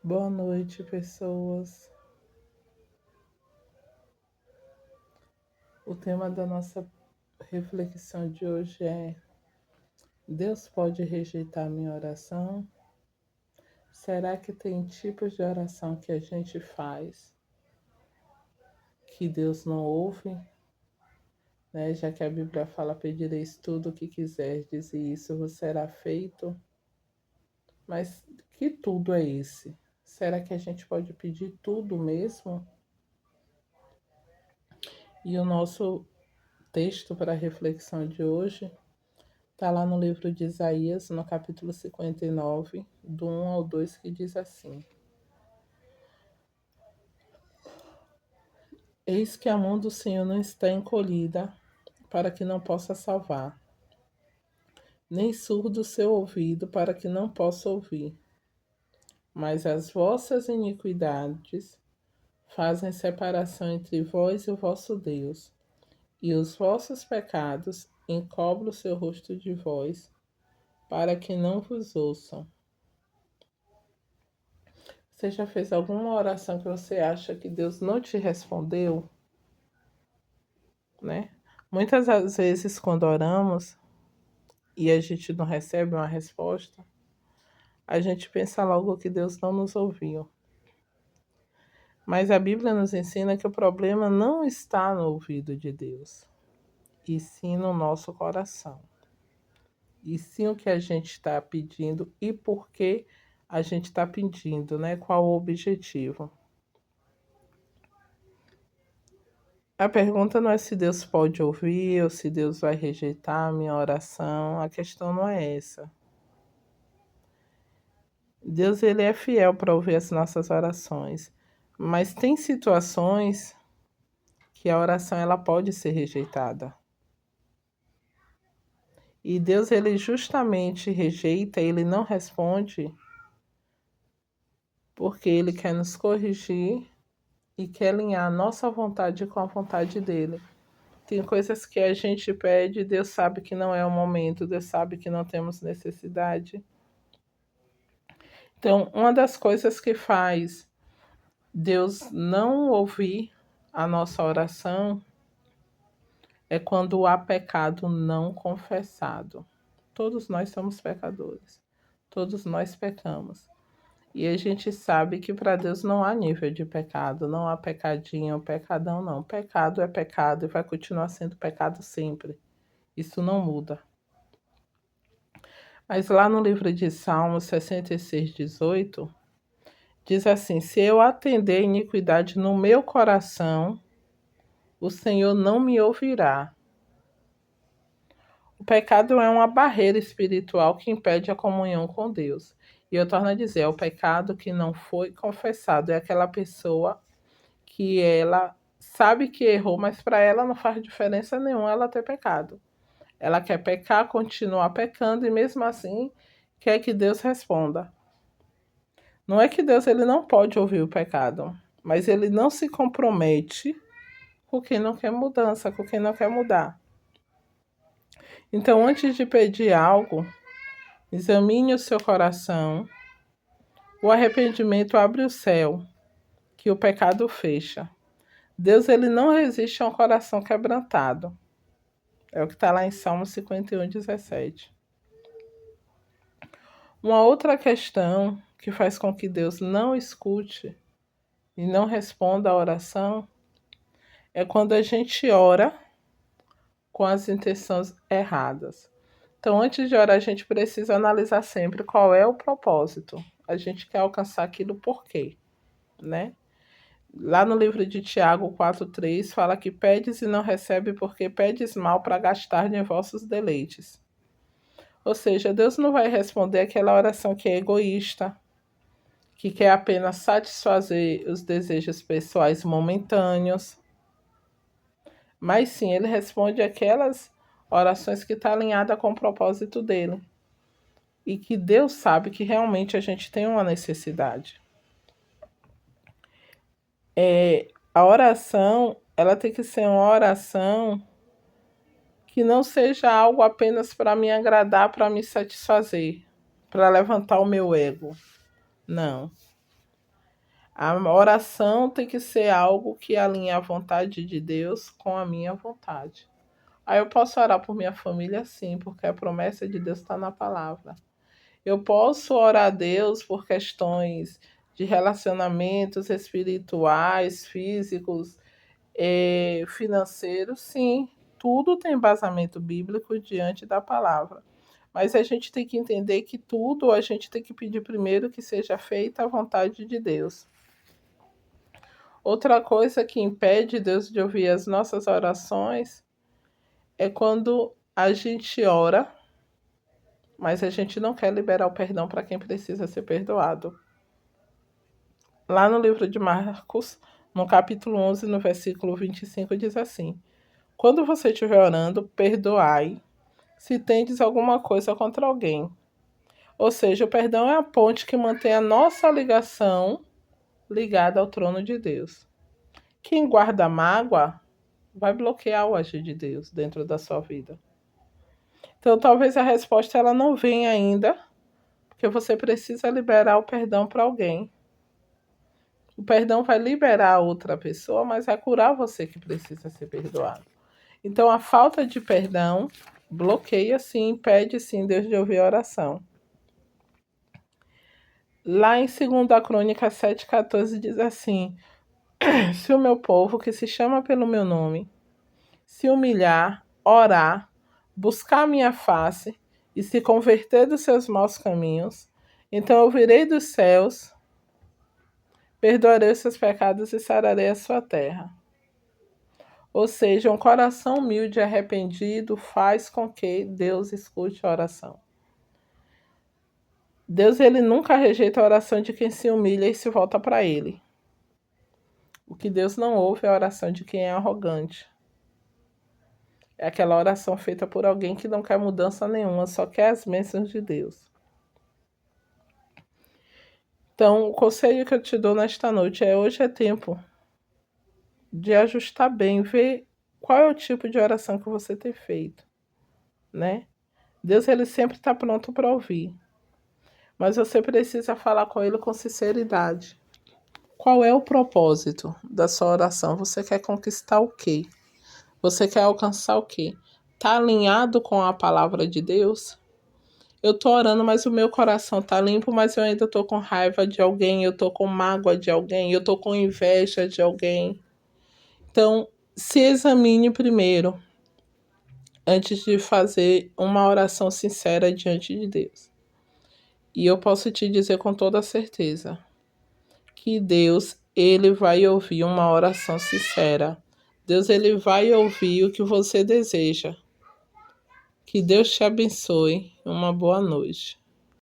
Boa noite, pessoas. O tema da nossa reflexão de hoje é: Deus pode rejeitar minha oração? Será que tem tipos de oração que a gente faz que Deus não ouve? Né? Já que a Bíblia fala: pedireis tudo o que quiserdes e isso vos será feito. Mas que tudo é esse? Será que a gente pode pedir tudo mesmo? E o nosso texto para a reflexão de hoje está lá no livro de Isaías, no capítulo 59, do 1 ao 2, que diz assim: Eis que a mão do Senhor não está encolhida, para que não possa salvar, nem surdo o seu ouvido, para que não possa ouvir. Mas as vossas iniquidades fazem separação entre vós e o vosso Deus, e os vossos pecados encobrem o seu rosto de vós, para que não vos ouçam. Você já fez alguma oração que você acha que Deus não te respondeu, né? Muitas das vezes, quando oramos e a gente não recebe uma resposta, a gente pensa logo que Deus não nos ouviu. Mas a Bíblia nos ensina que o problema não está no ouvido de Deus, e sim no nosso coração. E sim o que a gente está pedindo e por que a gente está pedindo, né? Qual o objetivo? A pergunta não é se Deus pode ouvir ou se Deus vai rejeitar a minha oração. A questão não é essa. Deus ele é fiel para ouvir as nossas orações, mas tem situações que a oração ela pode ser rejeitada. E Deus ele justamente rejeita, ele não responde porque ele quer nos corrigir e quer alinhar a nossa vontade com a vontade dele. Tem coisas que a gente pede, Deus sabe que não é o momento, Deus sabe que não temos necessidade. Então, uma das coisas que faz Deus não ouvir a nossa oração é quando há pecado não confessado. Todos nós somos pecadores. Todos nós pecamos. E a gente sabe que para Deus não há nível de pecado, não há pecadinho, pecadão, não. Pecado é pecado e vai continuar sendo pecado sempre. Isso não muda. Mas lá no livro de Salmos 66:18, diz assim: Se eu atender a iniquidade no meu coração, o Senhor não me ouvirá. O pecado é uma barreira espiritual que impede a comunhão com Deus. E eu torno a dizer, é o pecado que não foi confessado. É aquela pessoa que ela sabe que errou, mas para ela não faz diferença nenhuma ela ter pecado. Ela quer pecar, continuar pecando e mesmo assim quer que Deus responda. Não é que Deus ele não pode ouvir o pecado, mas ele não se compromete com quem não quer mudança, com quem não quer mudar. Então, antes de pedir algo, examine o seu coração. O arrependimento abre o céu, que o pecado fecha. Deus ele não resiste a um coração quebrantado. É o que está lá em Salmo 51:17. Uma outra questão que faz com que Deus não escute e não responda à oração é quando a gente ora com as intenções erradas. Então, antes de orar, a gente precisa analisar sempre qual é o propósito. A gente quer alcançar aquilo por quê, né? Lá no livro de Tiago 4:3 fala que pedes e não recebe porque pedes mal para gastar em vossos deleites. Ou seja, Deus não vai responder aquela oração que é egoísta, que quer apenas satisfazer os desejos pessoais momentâneos, mas sim, ele responde aquelas orações que estão alinhadas com o propósito dele. E que Deus sabe que realmente a gente tem uma necessidade. A oração, ela tem que ser uma oração que não seja algo apenas para me agradar, para me satisfazer, para levantar o meu ego. Não. A oração tem que ser algo que alinhe a vontade de Deus com a minha vontade. Aí eu posso orar por minha família, sim, porque a promessa de Deus está na palavra. Eu posso orar a Deus por questões de relacionamentos espirituais, físicos, financeiros, sim. Tudo tem embasamento bíblico diante da palavra. Mas a gente tem que entender que tudo a gente tem que pedir primeiro que seja feita a vontade de Deus. Outra coisa que impede Deus de ouvir as nossas orações é quando a gente ora, mas a gente não quer liberar o perdão para quem precisa ser perdoado. Lá no livro de Marcos, no capítulo 11, no versículo 25, diz assim: Quando você estiver orando, perdoai se tendes alguma coisa contra alguém. Ou seja, o perdão é a ponte que mantém a nossa ligação ligada ao trono de Deus. Quem guarda mágoa vai bloquear o agir de Deus dentro da sua vida. Então, talvez a resposta ela não venha ainda, porque você precisa liberar o perdão para alguém. O perdão vai liberar a outra pessoa, mas vai curar você que precisa ser perdoado. Então, a falta de perdão bloqueia sim, impede sim Deus de ouvir a oração. Lá em 2 Crônicas 7,14 diz assim: Se o meu povo, que se chama pelo meu nome, se humilhar, orar, buscar a minha face e se converter dos seus maus caminhos, então eu virei dos céus, perdoarei os seus pecados e sararei a sua terra. Ou seja, um coração humilde e arrependido faz com que Deus escute a oração. Deus ele nunca rejeita a oração de quem se humilha e se volta para ele. O que Deus não ouve é a oração de quem é arrogante. É aquela oração feita por alguém que não quer mudança nenhuma, só quer as bênçãos de Deus. Então, o conselho que eu te dou nesta noite é: hoje é tempo de ajustar bem, ver qual é o tipo de oração que você tem feito, né? Deus ele sempre está pronto para ouvir, mas você precisa falar com ele com sinceridade. Qual é o propósito da sua oração? Você quer conquistar o quê? Você quer alcançar o quê? Está alinhado com a palavra de Deus? Eu tô orando, mas o meu coração tá limpo, mas eu ainda tô com raiva de alguém, eu tô com mágoa de alguém, eu tô com inveja de alguém. Então, se examine primeiro antes de fazer uma oração sincera diante de Deus. E eu posso te dizer com toda certeza que Deus, ele vai ouvir uma oração sincera. Deus, ele vai ouvir o que você deseja. Que Deus te abençoe. Uma boa noite.